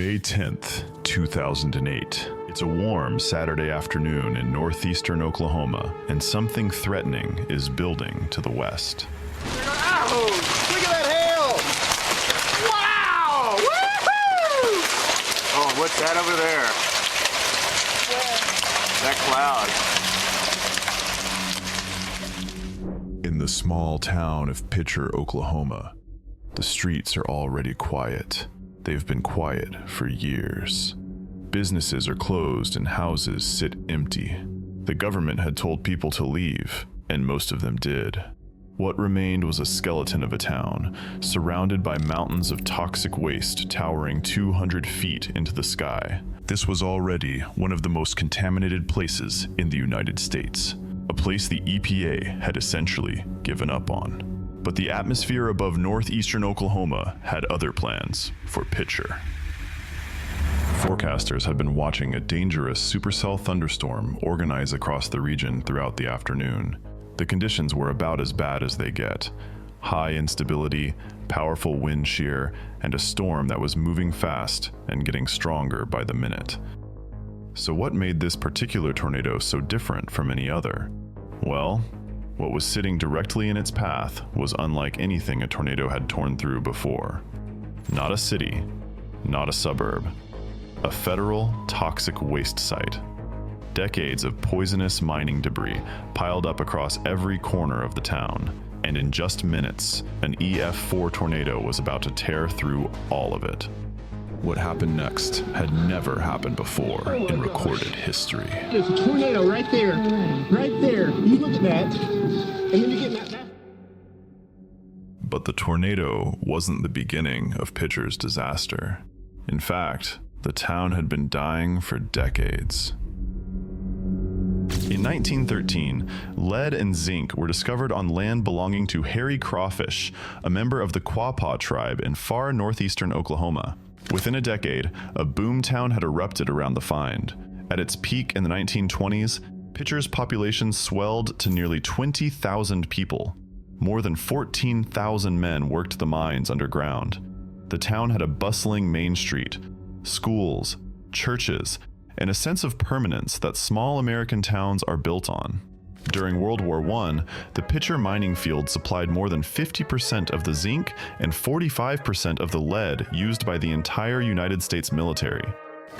May 10th, 2008. It's a warm Saturday afternoon in northeastern Oklahoma, and something threatening is building to the west. Ow! Look at that hail! Wow! Woohoo! Oh, what's that over there? That cloud. In the small town of Picher, Oklahoma, the streets are already quiet. They've been quiet for years. Businesses are closed and houses sit empty. The government had told people to leave, and most of them did. What remained was a skeleton of a town, surrounded by mountains of toxic waste towering 200 feet into the sky. This was already one of the most contaminated places in the United States, a place the EPA had essentially given up on. But the atmosphere above northeastern Oklahoma had other plans for Picher. Forecasters had been watching a dangerous supercell thunderstorm organize across the region throughout the afternoon. The conditions were about as bad as they get. High instability, powerful wind shear, and a storm that was moving fast and getting stronger by the minute. So what made this particular tornado so different from any other? Well, what was sitting directly in its path was unlike anything a tornado had torn through before. Not a city, not a suburb, a federal toxic waste site. Decades of poisonous mining debris piled up across every corner of the town, and in just minutes, an EF4 tornado was about to tear through all of it. What happened next had never happened before in recorded history. There's a tornado right there. Right there. You look at that, and then you get that. But the tornado wasn't the beginning of Picher's disaster. In fact, the town had been dying for decades. In 1913, lead and zinc were discovered on land belonging to hairy crawfish, a member of the Quapaw tribe in far northeastern Oklahoma. Within a decade, a boomtown had erupted around the find. At its peak in the 1920s, Picher's population swelled to nearly 20,000 people. More than 14,000 men worked the mines underground. The town had a bustling main street, schools, churches, and a sense of permanence that small American towns are built on. During World War I, the Picher mining field supplied more than 50% of the zinc and 45% of the lead used by the entire United States military.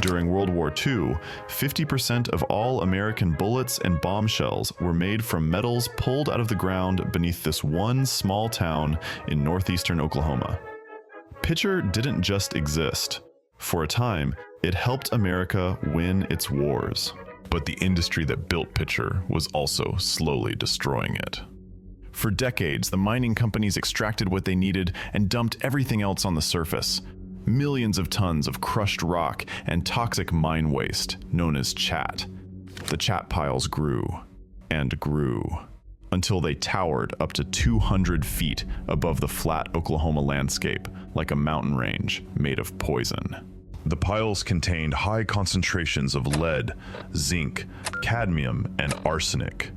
During World War II, 50% of all American bullets and bombshells were made from metals pulled out of the ground beneath this one small town in northeastern Oklahoma. Picher didn't just exist. For a time, it helped America win its wars. But the industry that built Picher was also slowly destroying it. For decades, the mining companies extracted what they needed and dumped everything else on the surface. Millions of tons of crushed rock and toxic mine waste, known as chat. The chat piles grew and grew until they towered up to 200 feet above the flat Oklahoma landscape, like a mountain range made of poison. The piles contained high concentrations of lead, zinc, cadmium, and arsenic.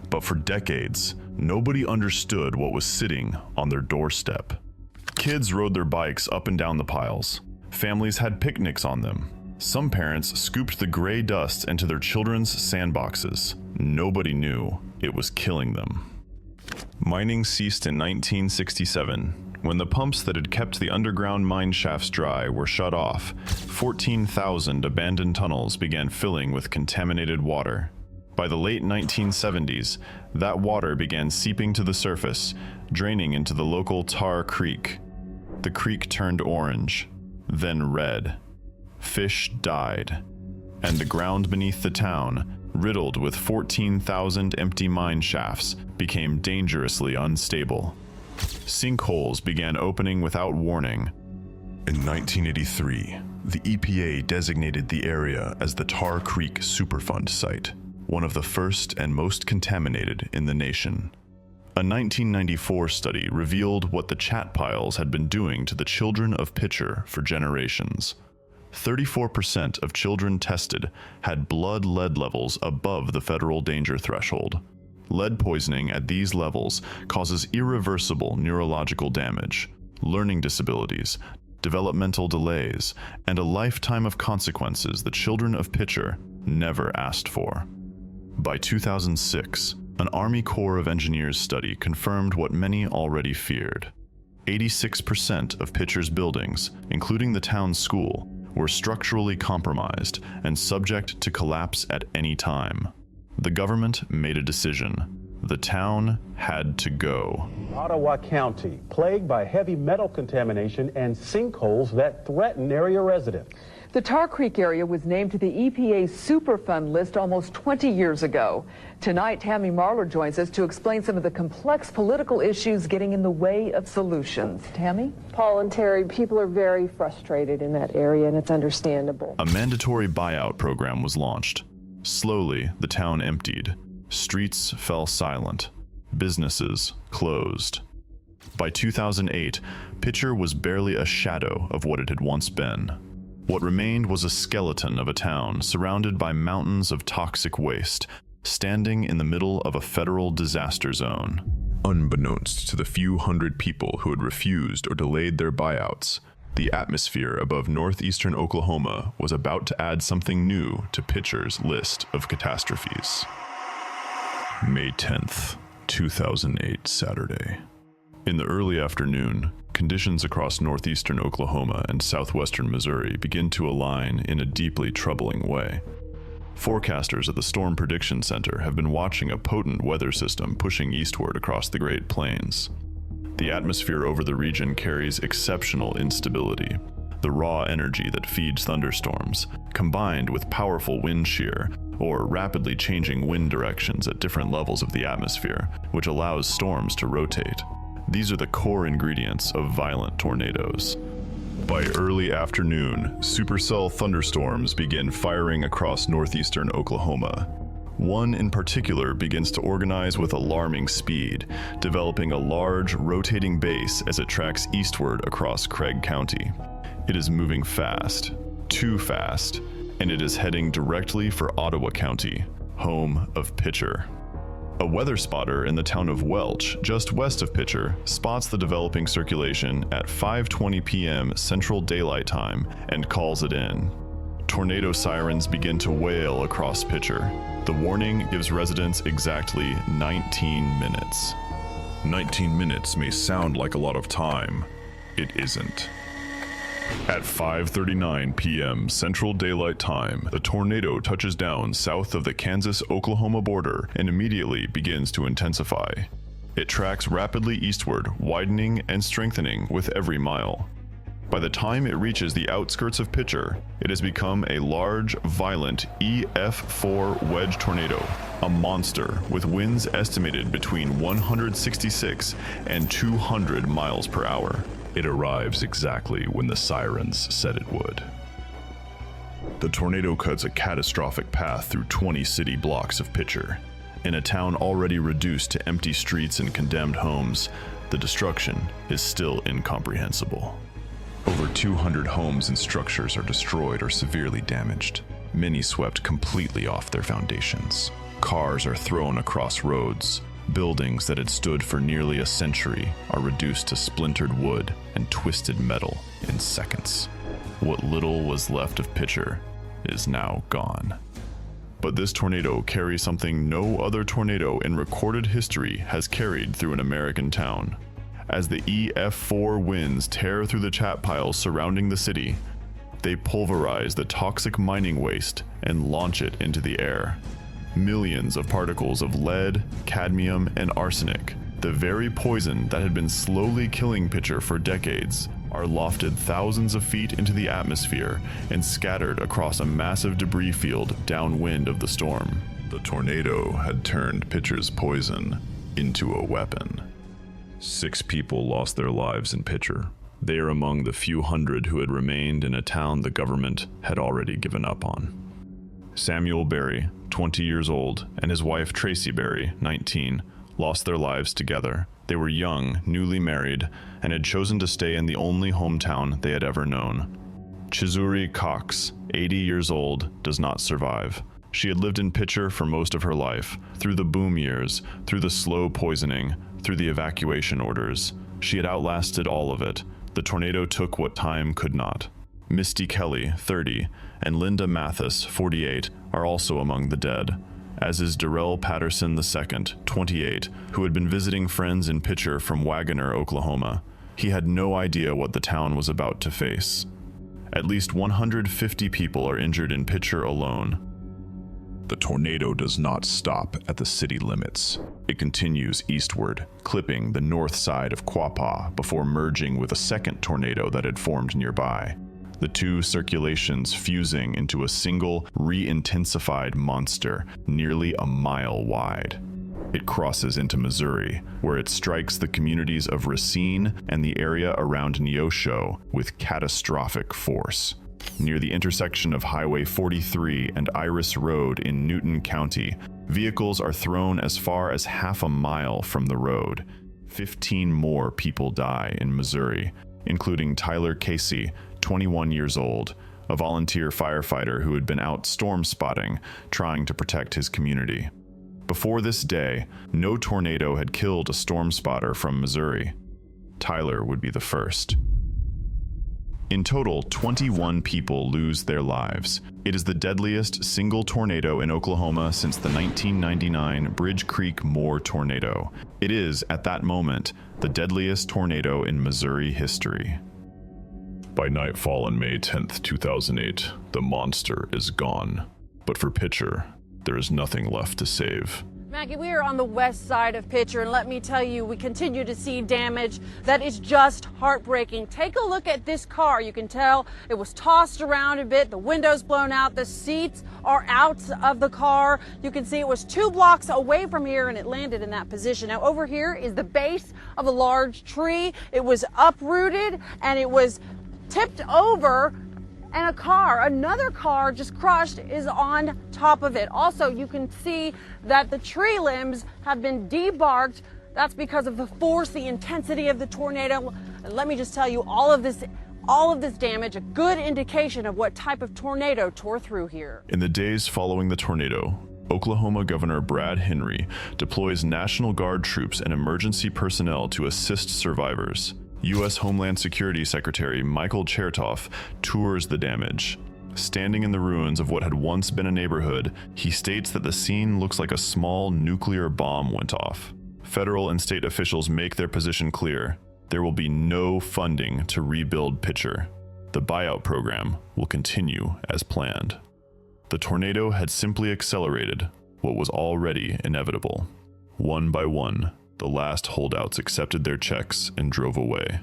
But for decades, nobody understood what was sitting on their doorstep. Kids rode their bikes up and down the piles. Families had picnics on them. Some parents scooped the gray dust into their children's sandboxes. Nobody knew it was killing them. Mining ceased in 1967. When the pumps that had kept the underground mine shafts dry were shut off, 14,000 abandoned tunnels began filling with contaminated water. By the late 1970s, that water began seeping to the surface, draining into the local Tar Creek. The creek turned orange, then red. Fish died, and the ground beneath the town, riddled with 14,000 empty mine shafts, became dangerously unstable. Sinkholes began opening without warning. In 1983, the EPA designated the area as the Tar Creek Superfund site, one of the first and most contaminated in the nation. A 1994 study revealed what the chat piles had been doing to the children of Picher for generations. 34% of children tested had blood lead levels above the federal danger threshold. Lead poisoning at these levels causes irreversible neurological damage, learning disabilities, developmental delays, and a lifetime of consequences the children of Picher never asked for. By 2006, an Army Corps of Engineers study confirmed what many already feared. 86% of Picher's buildings, including the town's school, were structurally compromised and subject to collapse at any time. The government made a decision. The town had to go. Ottawa County, plagued by heavy metal contamination and sinkholes that threaten area residents. The Tar Creek area was named to the EPA's Superfund list almost 20 years ago. Tonight, Tammy Marler joins us to explain some of the complex political issues getting in the way of solutions. Tammy? Paul and Terry, people are very frustrated in that area, and it's understandable. A mandatory buyout program was launched. Slowly, the town emptied. Streets fell silent. Businesses closed. By 2008, Picher was barely a shadow of what it had once been. What remained was a skeleton of a town surrounded by mountains of toxic waste, standing in the middle of a federal disaster zone. Unbeknownst to the few hundred people who had refused or delayed their buyouts, the atmosphere above northeastern Oklahoma was about to add something new to Picher's list of catastrophes. May 10th, 2008, Saturday. In the early afternoon, conditions across northeastern Oklahoma and southwestern Missouri begin to align in a deeply troubling way. Forecasters at the Storm Prediction Center have been watching a potent weather system pushing eastward across the Great Plains. The atmosphere over the region carries exceptional instability. The raw energy that feeds thunderstorms, combined with powerful wind shear, or rapidly changing wind directions at different levels of the atmosphere, which allows storms to rotate. These are the core ingredients of violent tornadoes. By early afternoon, supercell thunderstorms begin firing across northeastern Oklahoma. One in particular begins to organize with alarming speed, developing a large, rotating base as it tracks eastward across Craig County. It is moving fast, too fast, and it is heading directly for Ottawa County, home of Picher. A weather spotter in the town of Welch, just west of Picher, spots the developing circulation at 5:20 p.m. Central Daylight Time and calls it in. Tornado sirens begin to wail across Picher. The warning gives residents exactly 19 minutes. 19 minutes may sound like a lot of time. It isn't. At 5:39 p.m. Central Daylight Time, the tornado touches down south of the Kansas-Oklahoma border and immediately begins to intensify. It tracks rapidly eastward, widening and strengthening with every mile. By the time it reaches the outskirts of Picher, it has become a large, violent EF4 wedge tornado, a monster with winds estimated between 166 and 200 miles per hour. It arrives exactly when the sirens said it would. The tornado cuts a catastrophic path through 20 city blocks of Picher. In a town already reduced to empty streets and condemned homes, the destruction is still incomprehensible. Over 200 homes and structures are destroyed or severely damaged, many swept completely off their foundations. Cars are thrown across roads. Buildings that had stood for nearly a century are reduced to splintered wood and twisted metal in seconds. What little was left of Picher is now gone. But this tornado carries something no other tornado in recorded history has carried through an American town. As the EF4 winds tear through the chat piles surrounding the city, they pulverize the toxic mining waste and launch it into the air. Millions of particles of lead, cadmium, and arsenic, the very poison that had been slowly killing Picher for decades, are lofted thousands of feet into the atmosphere and scattered across a massive debris field downwind of the storm. The tornado had turned Picher's poison into a weapon. 6 people lost their lives in Picher. They are among the few hundred who had remained in a town the government had already given up on. Samuel Berry, 20 years old, and his wife Tracy Berry, 19, lost their lives together. They were young, newly married, and had chosen to stay in the only hometown they had ever known. Chizuri Cox, 80 years old, does not survive. She had lived in Picher for most of her life, through the boom years, through the slow poisoning, through the evacuation orders. She had outlasted all of it. The The tornado took what time could not. Misty Kelly, 30, and Linda Mathis, 48, are also among the dead, as is Darrell Patterson II, 28, who had been visiting friends in Picher from Wagoner, Oklahoma. He had no idea what the town was about to face. At least 150 people are injured in Picher alone. The tornado does not stop at the city limits. It continues eastward, clipping the north side of Quapaw before merging with a second tornado that had formed nearby. The two circulations fusing into a single, re-intensified monster nearly a mile wide. It crosses into Missouri, where it strikes the communities of Racine and the area around Neosho with catastrophic force. Near the intersection of Highway 43 and Iris Road in Newton County, vehicles are thrown as far as half a mile from the road. 15 more people die in Missouri, including Tyler Casey, 21 years old, a volunteer firefighter who had been out storm spotting, trying to protect his community. Before this day, no tornado had killed a storm spotter from Missouri. Tyler would be the first. In total, 21 people lose their lives. It is the deadliest single tornado in Oklahoma since the 1999 Bridge Creek Moore tornado. It is, at that moment, the deadliest tornado in Missouri history. By nightfall on May 10th, 2008, the monster is gone. But for Picher, there is nothing left to save. Maggie, we are on the west side of Picher, and let me tell you, we continue to see damage that is just heartbreaking. Take a look at this car. You can tell it was tossed around a bit, the windows blown out, the seats are out of the car. You can see it was 2 blocks away from here, and it landed in that position. Now, over here is the base of a large tree. It was uprooted, and it was tipped over, and another car just crushed, is on top of it. Also, you can see that the tree limbs have been debarked. That's because of the force, the intensity of the tornado. And let me just tell you, all of this damage, a good indication of what type of tornado tore through here. In the days following the tornado, Oklahoma Governor Brad Henry deploys National Guard troops and emergency personnel to assist survivors. U.S. Homeland Security Secretary Michael Chertoff tours the damage. Standing in the ruins of what had once been a neighborhood, he states that the scene looks like a small nuclear bomb went off. Federal and state officials make their position clear. There will be no funding to rebuild Picher. The buyout program will continue as planned. The tornado had simply accelerated what was already inevitable. One by one, the last holdouts accepted their checks and drove away.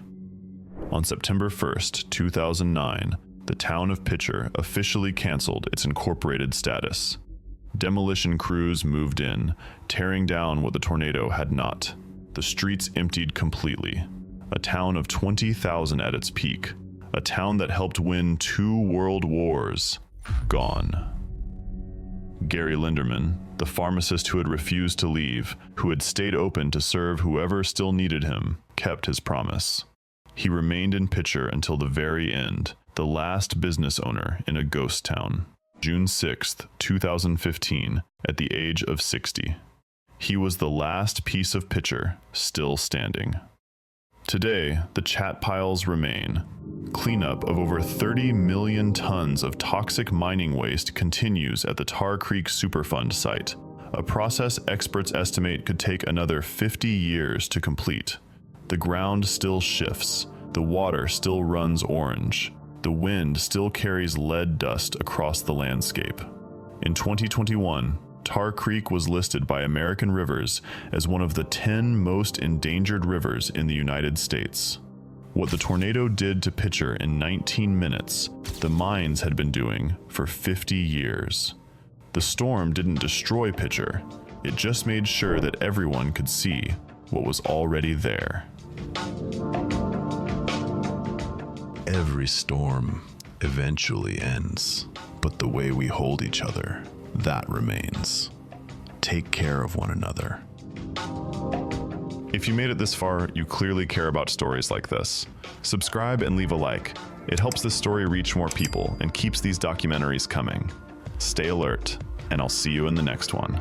On September 1st, 2009, the town of Picher officially canceled its incorporated status. Demolition crews moved in, tearing down what the tornado had not. The streets emptied completely. A town of 20,000 at its peak. A town that helped win 2 world wars. Gone. Gary Linderman, the pharmacist who had refused to leave, who had stayed open to serve whoever still needed him, kept his promise. He remained in Picher until the very end, the last business owner in a ghost town. June 6th, 2015, at the age of 60. He was the last piece of Picher still standing. Today, the chat piles remain. Cleanup of over 30 million tons of toxic mining waste continues at the Tar Creek Superfund site, a process experts estimate could take another 50 years to complete. The ground still shifts, the water still runs orange, the wind still carries lead dust across the landscape. In 2021, Tar Creek was listed by American Rivers as one of the 10 most endangered rivers in the United States. What the tornado did to Picher in 19 minutes, the mines had been doing for 50 years. The storm didn't destroy Picher, it just made sure that everyone could see what was already there. Every storm eventually ends, but the way we hold each other, that remains. Take care of one another. If you made it this far, you clearly care about stories like this. Subscribe and leave a like. It helps this story reach more people and keeps these documentaries coming. Stay alert, and I'll see you in the next one.